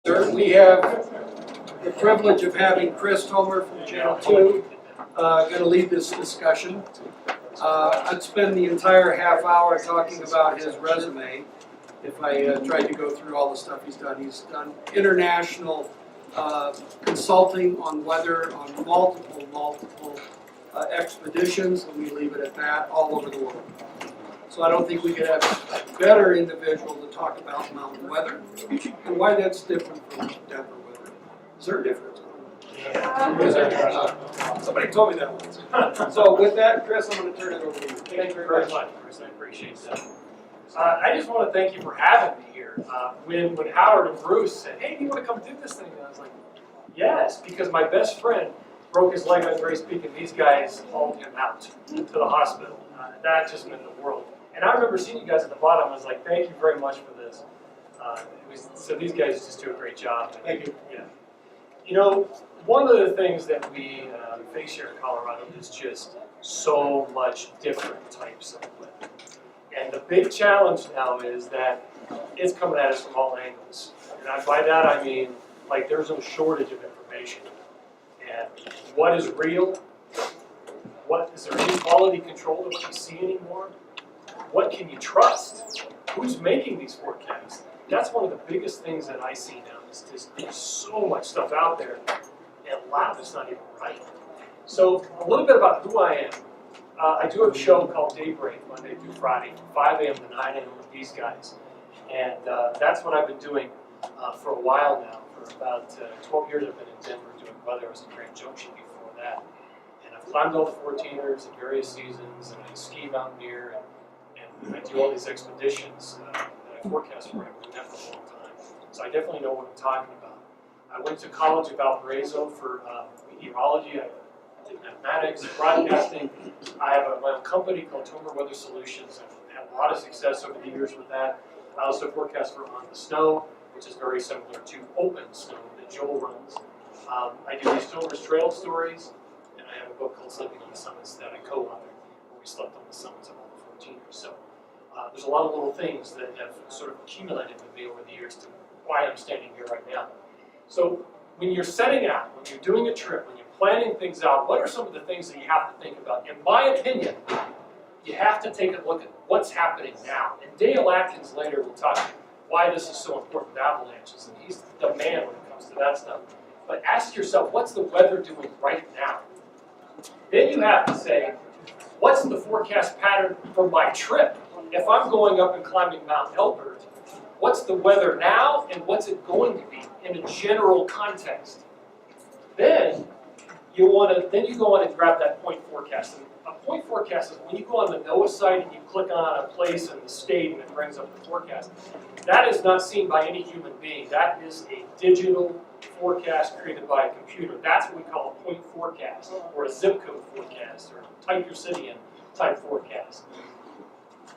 We have the privilege of having Chris Tomer from Channel 2 going to lead this discussion. I'd spend the entire half hour talking about his resume if I tried to go through all the stuff he's done. He's done international consulting on weather on multiple expeditions, and we leave it at that, all over the world. So I don't think we could have a better individual to talk about mountain weather and why that's different from Denver weather. Is there a difference? Somebody told me that once. So with that, Chris, I'm going to turn it over to you. Thank you very much, Chris. I appreciate that. I just want to thank you for having me here. When Howard and Bruce said, "Hey, do you want to come do this thing?" And I was like, "Yes," because my best friend broke his leg on Grace Peak, and these guys hauled him out to the hospital. That just meant the world. And I remember seeing you guys at the bottom. I was like, "Thank you very much for this." So these guys just do a great job. Thank you. Yeah. You know, one of the things that we face here in Colorado is just so much different types of weather. And the big challenge now is that it's coming at us from all angles. And by that I mean, like, there's no shortage of information. And what is real? What is there any quality control of what you see anymore? What can you trust? Who's making these forecasts? That's one of the biggest things that I see now is just there's so much stuff out there, and a lot of it's not even right. So a little bit about who I am. I do have a show called Daybreak Monday through Friday from 5 a.m. to 9 a.m. with these guys. And that's what I've been doing for a while now. For about 12 years I've been in Denver doing weather. I was in Grand Junction before that. And I've climbed all the Fourteeners in various seasons, and I ski mountaineer, and I do all these expeditions that I forecast for. I've been doing that for a long time. So I definitely know what I'm talking about. I went to college at Valparaiso for meteorology. I did mathematics, broadcasting. I have my own company called Tomer Weather Solutions. I've had a lot of success over the years with that. I also forecast for On the Snow, which is very similar to Open Snow that Joel runs. I do these Tomer's Trail stories, and I have a book called Sleeping on the Summits that I co-authored, where we slept on the summits of all the 14ers. So there's a lot of little things that have sort of accumulated with me over the years to why I'm standing here right now. So when you're setting out, when you're doing a trip, when you're planning things out, what are some of the things that you have to think about? In my opinion, you have to take a look at what's happening now. And Dale Atkins later will talk why this is so important with avalanches, and he's the man when it comes to that stuff. But ask yourself, what's the weather doing right now? Then you have to say, what's the forecast pattern for my trip? If I'm going up and climbing Mount Elbert, what's the weather now, and what's it going to be in a general context? Then you go on and grab that point forecast. And a point forecast is when you go on the NOAA site and you click on a place in the state and it brings up the forecast. That is not seen by any human being. That is a digital forecast created by a computer. That's what we call a point forecast, or a zip code forecast, or type your city in type forecast.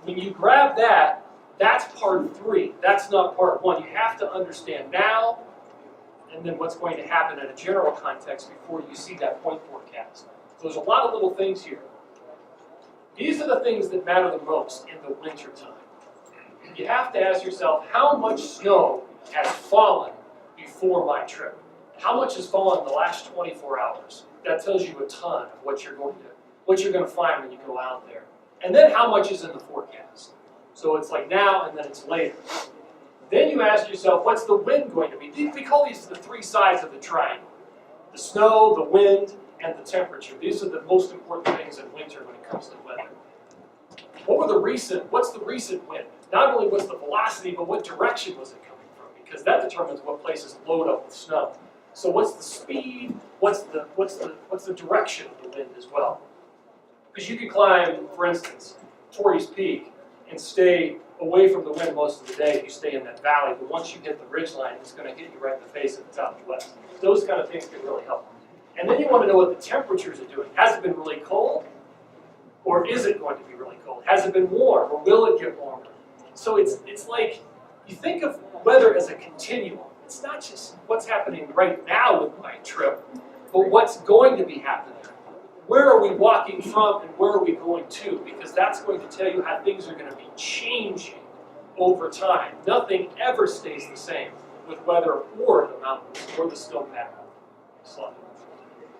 When you grab that, that's part 3. That's not part 1. You have to understand now and then what's going to happen in a general context before you see that point forecast. So there's a lot of little things here. These are the things that matter the most in the winter time. You have to ask yourself, how much snow has fallen before my trip? How much has fallen in the last 24 hours? That tells you a ton of what you're going to find when you go out there. And then how much is in the forecast? So it's like now and then it's later. Then you ask yourself, what's the wind going to be? We call these the 3 sides of the triangle. The snow, the wind, and the temperature. These are the most important things in winter when it comes to weather. What's the recent wind? Not only what's the velocity, but what direction was it coming from? Because that determines what places load up with snow. So what's the speed? What's the direction of the wind as well? Because you could climb, for instance, Torrey's Peak and stay away from the wind most of the day if you stay in that valley, but once you hit the ridgeline, it's going to hit you right in the face at the southwest. Those kind of things can really help. And then you want to know what the temperatures are doing. Has it been really cold? Or is it going to be really cold? Has it been warm? Or will it get warmer? So it's like, you think of weather as a continuum. It's not just what's happening right now with my trip, but what's going to be happening. Where are we walking from and where are we going to? Because that's going to tell you how things are going to be changing over time. Nothing ever stays the same. with weather or the mountains or the snowpack. Slide.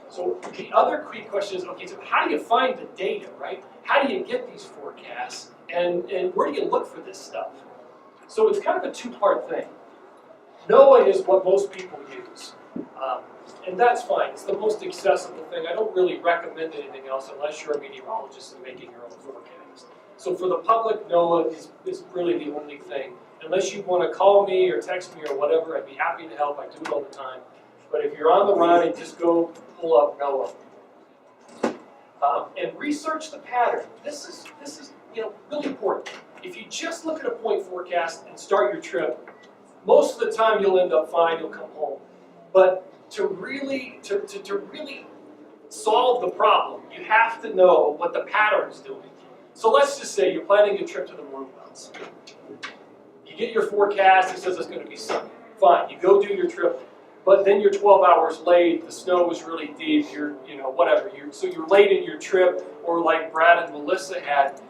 So the other key question is, okay, so how do you find the data, right? How do you get these forecasts, and where do you look for this stuff? So it's kind of a two-part thing. NOAA is what most people use, and that's fine. It's the most accessible thing. I don't really recommend anything else unless you're a meteorologist and making your own forecast. So for the public, NOAA is really the only thing. Unless you want to call me or text me or whatever, I'd be happy to help. I do it all the time. But if you're on the run, just go pull up NOAA. And research the pattern. This is really important. If you just look at a point forecast and start your trip, most of the time you'll end up fine, you'll come home. But to really solve the problem, you have to know what the pattern is doing. So let's just say you're planning a trip to the moon belts. You get your forecast, it says it's going to be sunny. Fine, you go do your trip. But then you're 12 hours late, the snow is really deep, so you're late in your trip, or like Brad and Melissa had,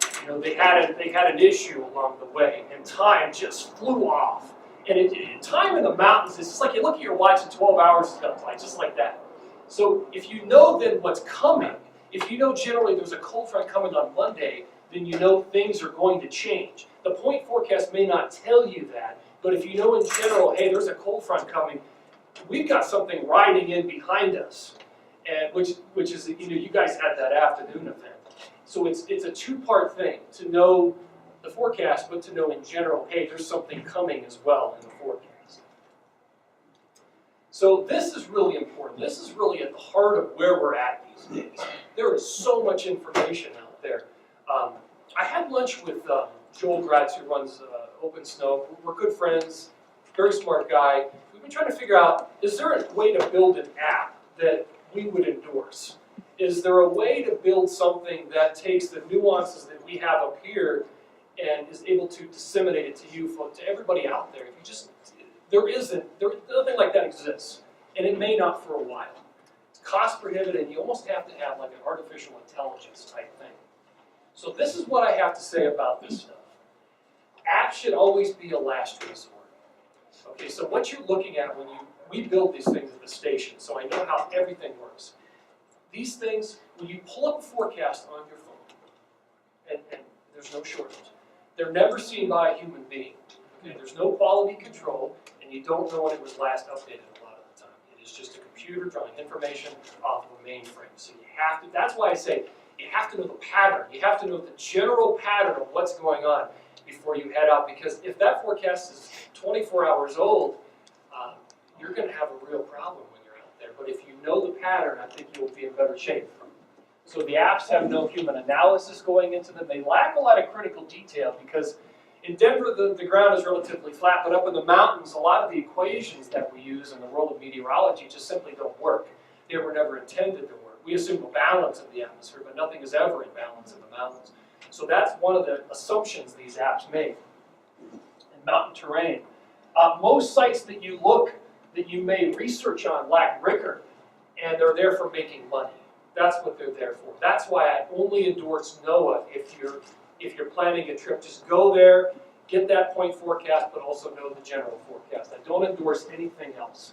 they had an issue along the way, and time just flew off. And time in the mountains is just like you look at your watch and 12 hours is going to fly, just like that. So if you know then what's coming, if you know generally there's a cold front coming on Monday, then you know things are going to change. The point forecast may not tell you that, but if you know in general, hey, there's a cold front coming, we've got something riding in behind us, and which is, you guys had that afternoon event. So it's a two-part thing, to know the forecast, but to know in general, hey, there's something coming as well in the forecast. So this is really important. This is really at the heart of where we're at these days. There is so much information out there. I had lunch with Joel Gratz, who runs Open Snow. We're good friends, very smart guy. We've been trying to figure out, is there a way to build an app that we would endorse? Is there a way to build something that takes the nuances that we have up here and is able to disseminate it to you, to everybody out there? If you just, nothing like that exists, and it may not for a while. It's cost prohibitive, and you almost have to have like an artificial intelligence type thing. So this is what I have to say about this stuff. Apps should always be a last resort. Okay, so what you're looking at when we build these things at the station, so I know how everything works. These things, when you pull up a forecast on your phone, and there's no shortage, they're never seen by a human being. Okay, there's no quality control, and you don't know when it was last updated a lot of the time. It is just a computer drawing information off of a mainframe. So you have to, that's why I say, you have to know the pattern. You have to know the general pattern of what's going on before you head out, because if that forecast is 24 hours old, you're going to have a real problem when you're out there. But if you know the pattern, I think you'll be in better shape. So the apps have no human analysis going into them. They lack a lot of critical detail because in Denver, the ground is relatively flat, but up in the mountains, a lot of the equations that we use in the world of meteorology just simply don't work. They were never intended to work. We assume a balance of the atmosphere, but nothing is ever in balance in the mountains. So that's one of the assumptions these apps make. In mountain terrain, most sites that you look, that you may research on lack rigor, and they're there for making money. That's what they're there for. That's why I only endorse NOAA if you're planning a trip. Just go there, get that point forecast, but also know the general forecast. I don't endorse anything else.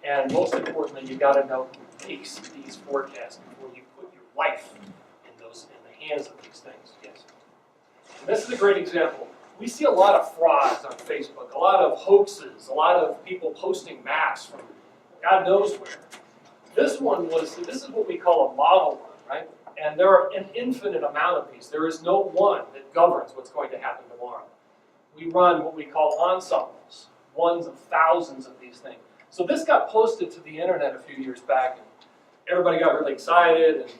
And most importantly, you got to know who makes these forecasts before you put your life in the hands of these things. Yes. And this is a great example. We see a lot of frauds on Facebook, a lot of hoaxes, a lot of people posting maps from God knows where. This is what we call a model run, right? And there are an infinite amount of these. There is no one that governs what's going to happen tomorrow. We run what we call ensembles, ones of thousands of these things. So this got posted to the internet a few years back, and everybody got really excited, and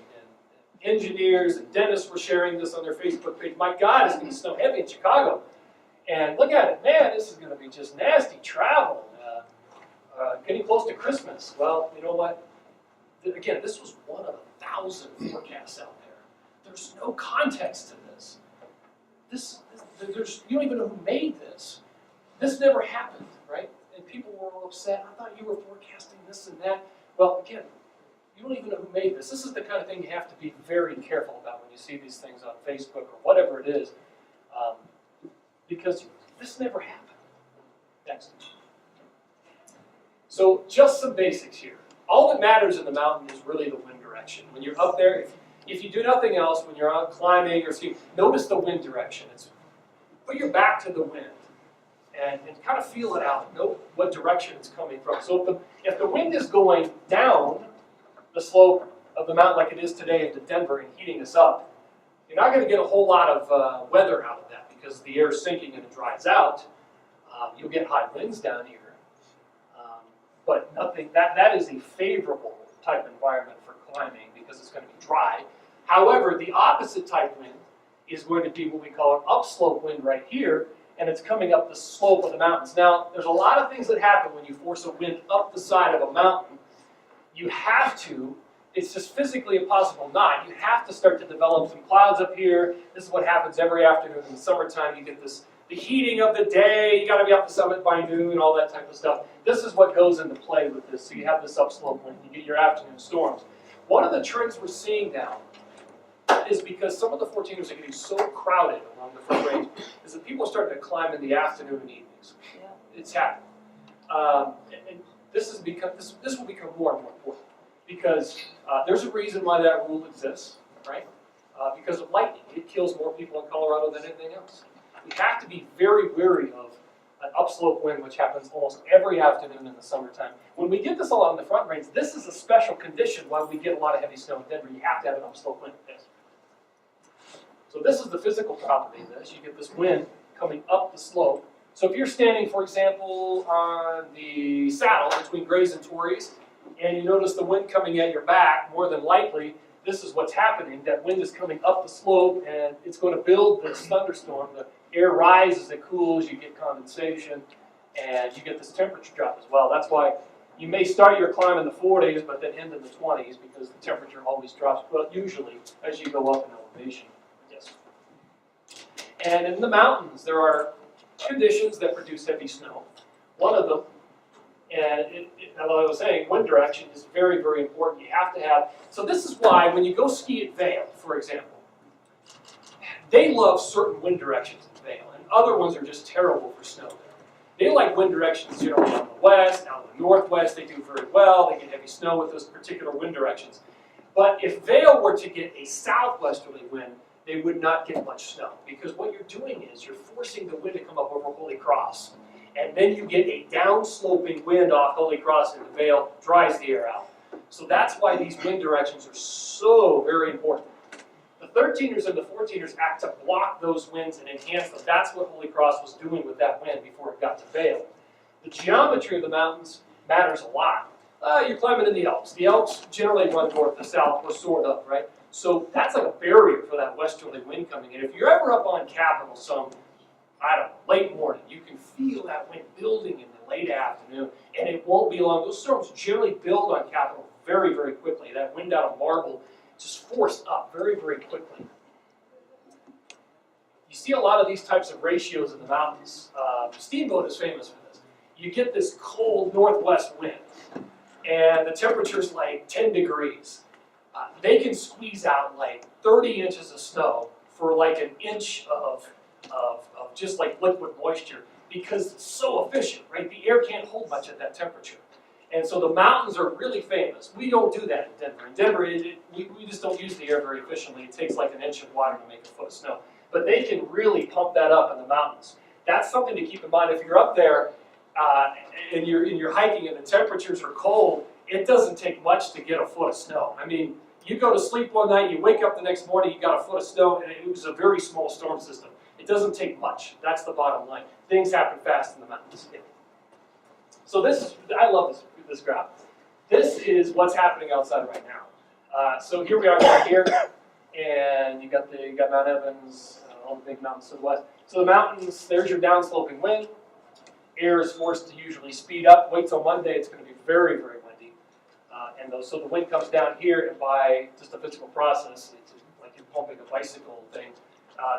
engineers and dentists were sharing this on their Facebook page. My God, it's going to snow heavy in Chicago. And look at it, man, this is going to be just nasty travel. Getting close to Christmas. Well, you know what? Again, this was one of 1,000 forecasts out there. There's no context to this. You don't even know who made this. This never happened, right? And people were all upset. I thought you were forecasting this and that. Well, again, you don't even know who made this. This is the kind of thing you have to be very careful about when you see these things on Facebook or whatever it is, because this never happened. Next. So just some basics here. All that matters in the mountain is really the wind direction. When you're up there, if you do nothing else, when you're out climbing or skiing, notice the wind direction. Put your back to the wind and kind of feel it out. Note what direction it's coming from. So if the wind is going down the slope of the mountain like it is today into Denver and heating us up, you're not going to get a whole lot of weather out of that because the air is sinking and it dries out. You'll get high winds down here. But nothing, that is a favorable type environment for climbing because it's going to be dry. However, the opposite type wind is going to be what we call an upslope wind right here, and it's coming up the slope of the mountains. Now, there's a lot of things that happen when you force a wind up the side of a mountain. You have to, it's just physically impossible not, you have to start to develop some clouds up here. This is what happens every afternoon in the summertime. You get the heating of the day, you got to be up the summit by noon, all that type of stuff. This is what goes into play with this. So you have this upslope wind, you get your afternoon storms. One of the trends we're seeing now is because some of the Fourteeners are getting so crowded along the front range, is that people are starting to climb in the afternoon and evenings. Yeah. It's happening. And this will become more and more important because there's a reason why that rule exists, right? Because of lightning. It kills more people in Colorado than anything else. We have to be very wary of an upslope wind, which happens almost every afternoon in the summertime. When we get this along the front range, this is a special condition why we get a lot of heavy snow in Denver. You have to have an upslope wind. Yes. So this is the physical property of this. You get this wind coming up the slope. So if you're standing, for example, on the saddle between Grays and Torreys, and you notice the wind coming at your back, more than likely, this is what's happening. That wind is coming up the slope, and it's going to build this thunderstorm. The air rises, it cools, you get condensation, and you get this temperature drop as well. That's why you may start your climb in the 40s, but then end in the 20s, because the temperature always drops, well, usually, as you go up in elevation. Yes. And in the mountains, there are conditions that produce heavy snow. One of them, and as I was saying, wind direction is very, very important. You have to have, so this is why when you go ski at Vail, for example, they love certain wind directions in Vail, and other ones are just terrible for snow there. They like wind directions generally out in the west, out in the northwest, they do very well, they get heavy snow with those particular wind directions. But if Vail were to get a southwesterly wind, they would not get much snow, because what you're doing is you're forcing the wind to come up over Holy Cross, and then you get a downsloping wind off Holy Cross into Vail, dries the air out. So that's why these wind directions are so very important. The 13ers and the 14ers act to block those winds and enhance them. That's what Holy Cross was doing with that wind before it got to Vail. The geometry of the mountains matters a lot. You're climbing in the Alps. The Alps generally run north to south or sort of, right? So that's like a barrier for that westerly wind coming in. If you're ever up on Capitol some, I don't know, late morning, you can feel that wind building in the late afternoon, and it won't be long. Those storms generally build on Capitol very, very quickly. That wind out of Marble just forced up very, very quickly. You see a lot of these types of ratios in the mountains. Steamboat is famous for this. You get this cold northwest wind, and the temperature's like 10 degrees. They can squeeze out like 30 inches of snow for like an inch of just like liquid moisture because it's so efficient, right? The air can't hold much at that temperature. And so the mountains are really famous. We don't do that in Denver. In Denver, we just don't use the air very efficiently. It takes like an inch of water to make a foot of snow. But they can really pump that up in the mountains. That's something to keep in mind. If you're up there and you're hiking and the temperatures are cold, it doesn't take much to get a foot of snow. I mean, you go to sleep one night, you wake up the next morning, you got a foot of snow, and it was a very small storm system. It doesn't take much. That's the bottom line. Things happen fast in the mountains. Yeah. So I love this graph. This is what's happening outside right now. So here we are right here, and you got Mount Evans, all the big mountains to the west. So the mountains, there's your downsloping wind. Air is forced to usually speed up. Wait till Monday, it's going to be very, very windy. So the wind comes down here, and by just a physical process, it's like you're pumping a bicycle thing,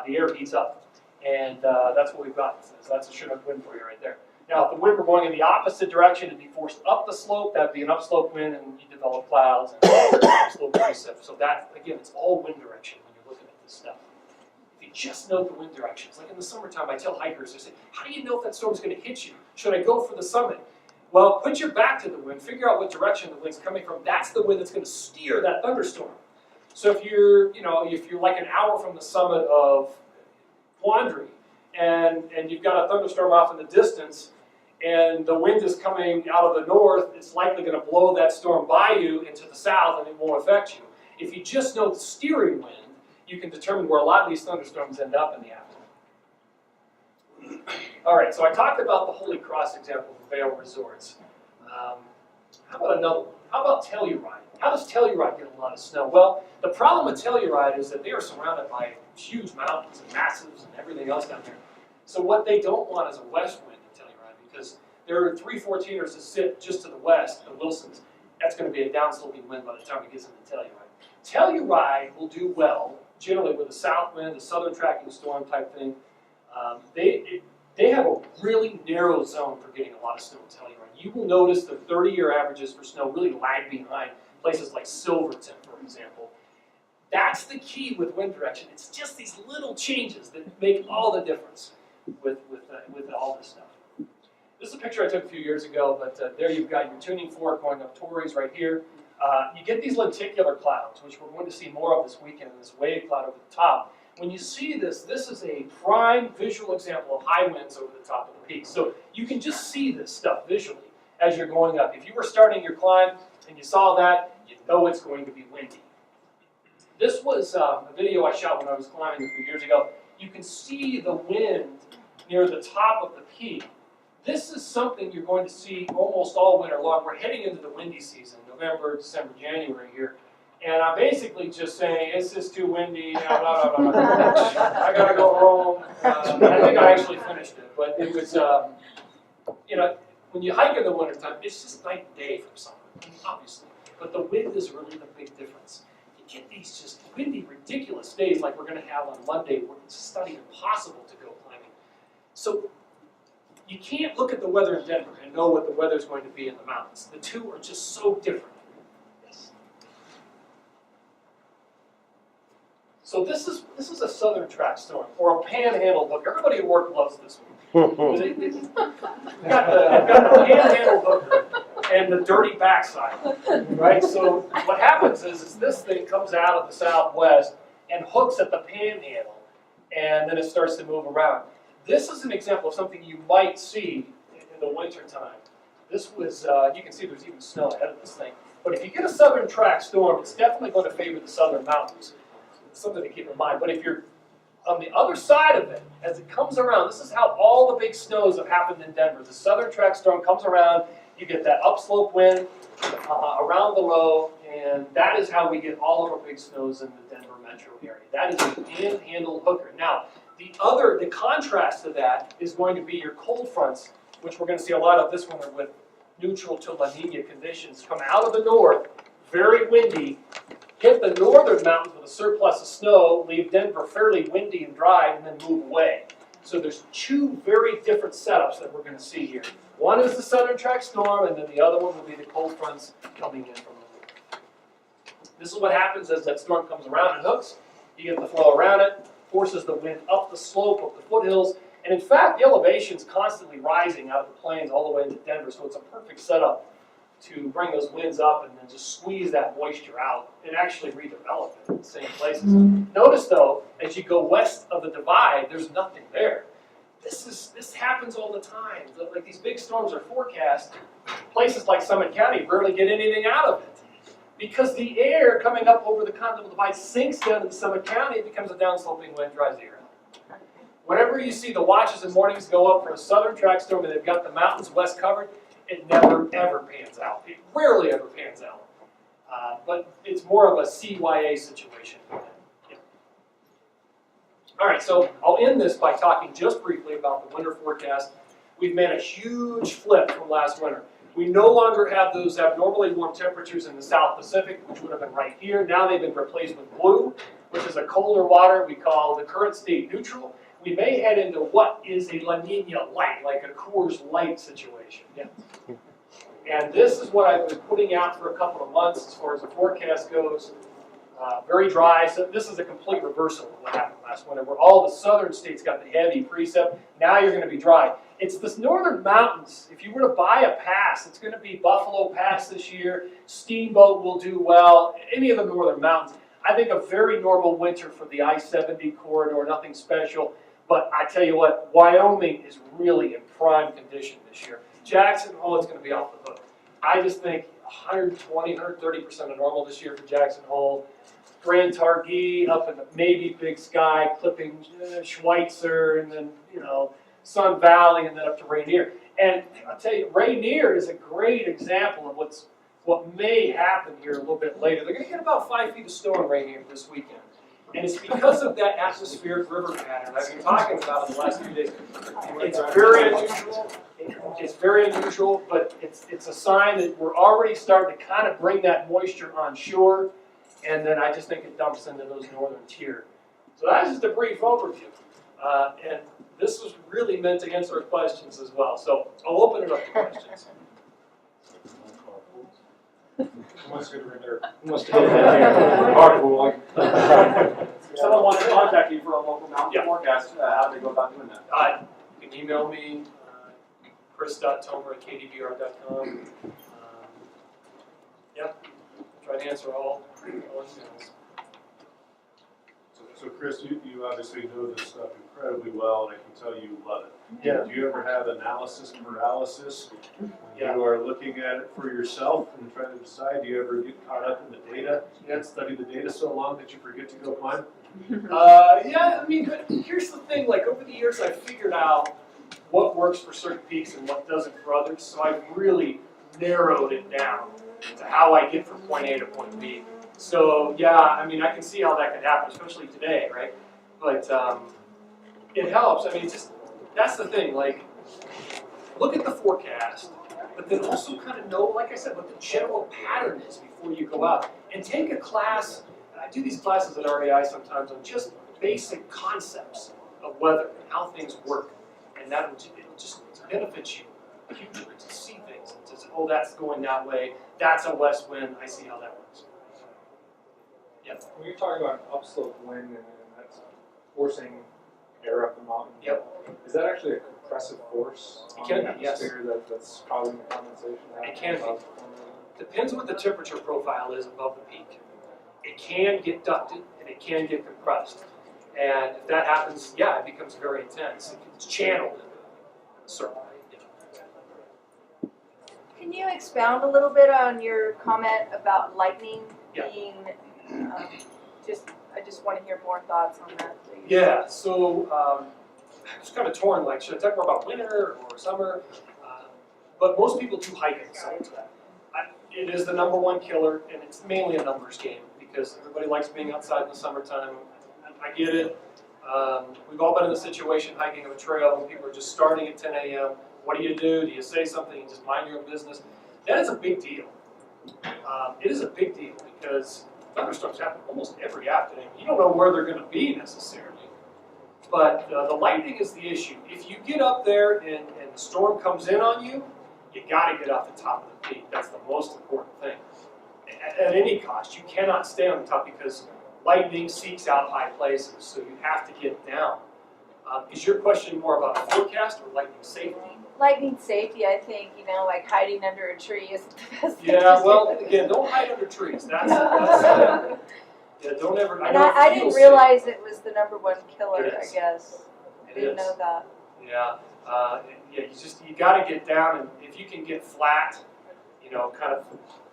the air heats up. And that's what we've got. So that's a Chinook wind for you right there. Now, if the wind were going in the opposite direction, it'd be forced up the slope. That'd be an upslope wind, and you develop clouds and upslope precip. So that, again, it's all wind direction when you're looking at this stuff. If you just know the wind directions, like in the summertime, I tell hikers, I say, how do you know if that storm's going to hit you? Should I go for the summit? Well, put your back to the wind, figure out what direction the wind's coming from. That's the wind that's going to steer that thunderstorm. So if you're, if you're like an hour from the summit of Quandary, and you've got a thunderstorm off in the distance, and the wind is coming out of the north, it's likely going to blow that storm by you into the south, and it won't affect you. If you just know the steering wind, you can determine where a lot of these thunderstorms end up in the afternoon. All right, so I talked about the Holy Cross example of Vail Resorts. How about another one? How about Telluride? How does Telluride get a lot of snow? Well, the problem with Telluride is that they are surrounded by huge mountains and massives and everything else down there. So what they don't want is a west wind in Telluride, because there are 3 Fourteeners that sit just to the west, the Wilsons. That's going to be a downsloping wind by the time it gets into Telluride. Telluride will do well, generally with a south wind, a southern tracking storm type thing. They have a really narrow zone for getting a lot of snow in Telluride. You will notice the 30-year averages for snow really lag behind places like Silverton, for example. That's the key with wind direction. It's just these little changes that make all the difference with all this stuff. This is a picture I took a few years ago, but there you've got your tuning fork going up Torreys right here. You get these lenticular clouds, which we're going to see more of this weekend, and this wave cloud over the top. When you see this, this is a prime visual example of high winds over the top of the peak. So you can just see this stuff visually as you're going up. If you were starting your climb and you saw that, you know it's going to be windy. This was a video I shot when I was climbing a few years ago. You can see the wind near the top of the peak. This is something you're going to see almost all winter long. We're heading into the windy season, November, December, January here. And I'm basically just saying, it's just too windy, blah, blah, blah, blah. I gotta go home. I think I actually finished it, but it was, when you hike in the wintertime, it's just night and day from summer, obviously. But the wind is really the big difference. You get these just windy, ridiculous days like we're gonna have on Monday where it's just not even possible to go climbing. So you can't look at the weather in Denver and know what the weather's going to be in the mountains. The two are just so different. So this is a southern track storm, or a panhandle hooker. Everybody at work loves this one. We've got the panhandle hooker and the dirty backside, right? So what happens is this thing comes out of the southwest and hooks at the panhandle, and then it starts to move around. This is an example of something you might see in the wintertime. This was, you can see there's even snow ahead of this thing. But if you get a southern track storm, it's definitely going to favor the southern mountains. Something to keep in mind. But if you're on the other side of it, as it comes around, this is how all the big snows have happened in Denver. The southern track storm comes around, you get that upslope wind around the low, and that is how we get all of our big snows in the Denver metro area. That is a panhandle hooker. Now, the contrast to that is going to be your cold fronts, which we're going to see a lot of this winter with neutral to La Nina conditions, come out of the north, very windy, hit the northern mountains with a surplus of snow, leave Denver fairly windy and dry, and then move away. So there's two very different setups that we're going to see here. One is the southern track storm, and then the other one will be the cold fronts coming in from the north. This is what happens as that storm comes around and hooks. You get the flow around it, forces the wind up the slope of the foothills, and in fact, the elevation's constantly rising out of the plains all the way into Denver, so it's a perfect setup to bring those winds up and then just squeeze that moisture out and actually redevelop it in the same places. Notice though, as you go west of the divide, there's nothing there. This happens all the time. Like these big storms are forecast. Places like Summit County rarely get anything out of it because the air coming up over the continental divide sinks down into Summit County, it becomes a downsloping wind, dries the air out. Whenever you see the watches and mornings go up for a southern track storm and they've got the mountains west covered, it never, ever pans out. It rarely ever pans out. But it's more of a CYA situation. Yeah. All right, so I'll end this by talking just briefly about the winter forecast. We've made a huge flip from last winter. We no longer have those abnormally warm temperatures in the South Pacific, which would have been right here. Now they've been replaced with blue, which is a colder water we call the current state neutral. We may head into what is a La Nina light, like a Coors Light situation. Yeah. And this is what I've been putting out for a couple of months as far as the forecast goes. Very dry. So this is a complete reversal of what happened last winter, where all the southern states got the heavy precip. Now you're going to be dry. It's the northern mountains. If you were to buy a pass, it's going to be Buffalo Pass this year. Steamboat will do well. Any of the northern mountains. I think a very normal winter for the I-70 corridor, nothing special. But I tell you what, Wyoming is really in prime condition this year. Jackson Hole, it's going to be off the hook. I just think 120, 130% of normal this year for Jackson Hole. Grand Targhee up in the maybe Big Sky, clipping Schweitzer, and then, Sun Valley, and then up to Rainier. And I'll tell you, Rainier is a great example of what may happen here a little bit later. They're going to get about 5 feet of snow in Rainier this weekend. And it's because of that atmospheric river pattern I've been talking about in the last few days. It's very unusual. It's very unusual, but it's a sign that we're already starting to kind of bring that moisture on shore. And then I just think it dumps into those northern tier. So that's just a brief overview. And this was really meant to answer questions as well. So I'll open it up to questions. Who wants to get rid of Who wants to get carpool? If someone wants to contact you for a local mountain forecast, how do they go about doing that? You can email me, chris.tomer@kdvr.com. Try to answer all emails. So Chris, you obviously know this stuff incredibly well, and I can tell you love it. Yeah. Do you ever have analysis paralysis when Yeah. you are looking at it for yourself and trying to decide? Do you ever get caught up in the data and study the data so long that you forget to go climb? Yeah, I mean, but here's the thing, like over the years I've figured out what works for certain peaks and what doesn't for others, so I've really narrowed it down to how I get from point A to point B. So yeah, I mean, I can see how that could happen, especially today, right? But it helps. I mean, that's the thing, like, look at the forecast, but then also kind of know, like I said, what the general pattern is before you go out. And take a class. I do these classes at REI sometimes on just basic concepts of weather and how things work. And it'll just benefit you hugely to see things. And to say, oh, that's going that way. That's a west wind. I see how that works. Yep. When you're talking about an upslope wind and that's forcing air up the mountain, is that actually a compressive force on the atmosphere that's causing the condensation? It can be. Depends what the temperature profile is above the peak. It can get ducted and it can get compressed. And if that happens, it becomes very intense. It's channeled in a certain way. Can you expound a little bit on your comment about lightning being I just want to hear more thoughts on that, please. Yeah, so I was kind of torn, like, should I talk more about winter or summer? But most people do hiking, so it is the #1 killer, and it's mainly a numbers game because everybody likes being outside in the summertime. I get it. We've all been in the situation hiking of a trail when people are just starting at 10 a.m. What do? Do you say something? You just mind your own business? That is a big deal. It is a big deal because thunderstorms happen almost every afternoon. You don't know where they're going to be necessarily. But the lightning is the issue. If you get up there and the storm comes in on you, you got to get off the top of the peak. That's the most important thing. At any cost, you cannot stay on the top because lightning seeks out high places, so you have to get down. Is your question more about a forecast or lightning safety? Lightning safety, I think, like hiding under a tree is the best thing Yeah, to well, do. again, don't hide under trees. That's don't ever. And I didn't realize it was the #1 killer, It I is. guess. I didn't know that. Yeah, you got to get down, and if you can get flat, kind of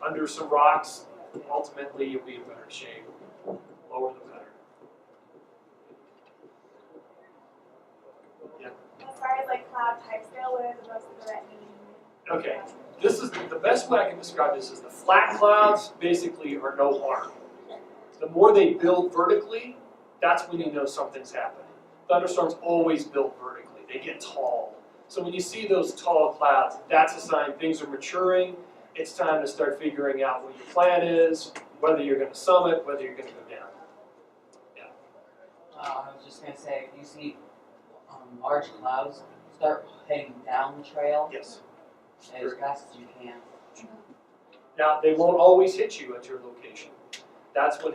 under some rocks, ultimately you'll be in better shape. Lower the better. Yeah. As far as like cloud type scale, what are the most threatening? Okay, this is the best way I can describe this is the flat clouds basically are no harm. The more they build vertically, that's when you know something's happening. Thunderstorms always build vertically. They get tall. So when you see those tall clouds, that's a sign things are maturing. It's time to start figuring out what your plan is, whether you're going to summit, whether you're going to go down. Yeah. I was just going to say, if you see large clouds, start heading down the trail Yes. as fast as you can. Now, they won't always hit you at your location. That's when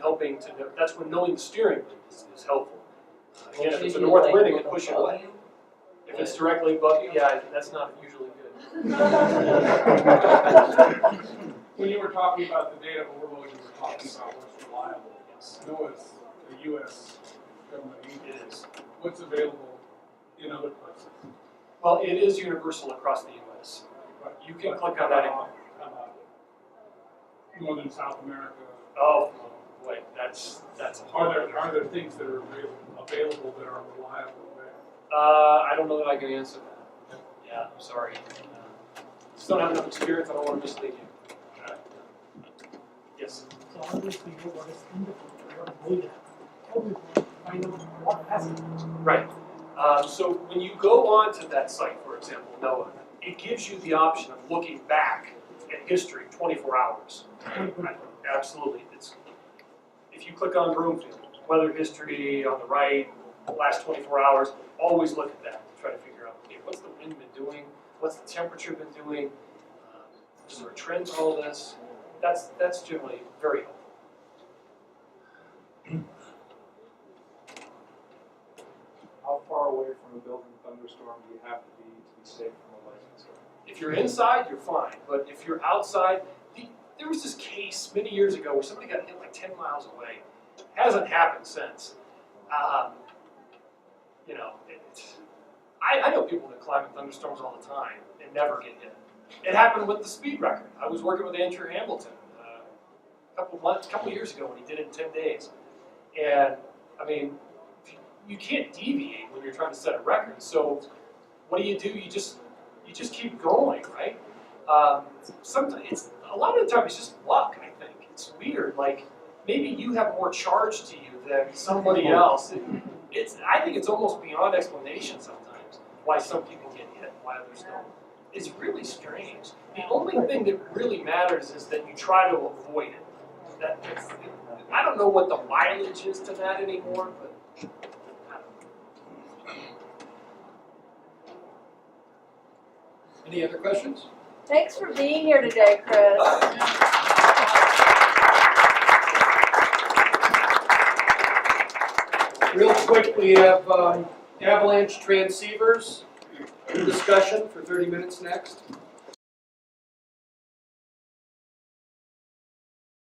that's when knowing the steering is helpful. Again, if it's a north wind, it can push it away. If it's directly above you, yeah, that's not usually good. When you were talking about the data overload, you were talking about what's reliable. NOAA's the U.S. government agency. What's available in other places? Well, it is universal across the U.S. You can click on that. Northern South America. Oh, boy, that's a hard. Are there things that are available that are reliable there? I don't know that I can answer that. Yeah, I'm sorry. Just don't have enough experience. I don't want to mislead you. Yes. So obviously what is in the data, how we find out what has it. Right. So when you go onto that site, for example, NOAA, it gives you the option of looking back at history 24 hours. Right. Absolutely. If you click on Broomfield, weather history on the right, the last 24 hours, always look at that to try to figure out, okay, what's the wind been doing? What's the temperature been doing? Is there a trend to all this? That's generally very helpful. How far away from a building thunderstorm do you have to be safe from a lightning storm? If you're inside, you're fine. But if you're outside, there was this case many years ago where somebody got hit like 10 miles away. Hasn't happened since. You know, I know people that climb in thunderstorms all the time and never get hit. It happened with the speed record. I was working with Andrew Hamilton a couple years ago when he did it in 10 days. And I mean, you can't deviate when you're trying to set a record. So what do? You just keep going, right? Sometimes a lot of the time it's just luck. I think it's weird. Like maybe you have more charge to you than somebody else. I think it's almost beyond explanation sometimes why some people get hit, why others don't. It's really strange. The only thing that really matters is that you try to avoid it. I don't know what the mileage is to that anymore, but I don't know. Any other questions? Thanks for being here today, Chris. Real quick, we have avalanche transceivers discussion for 30 minutes next.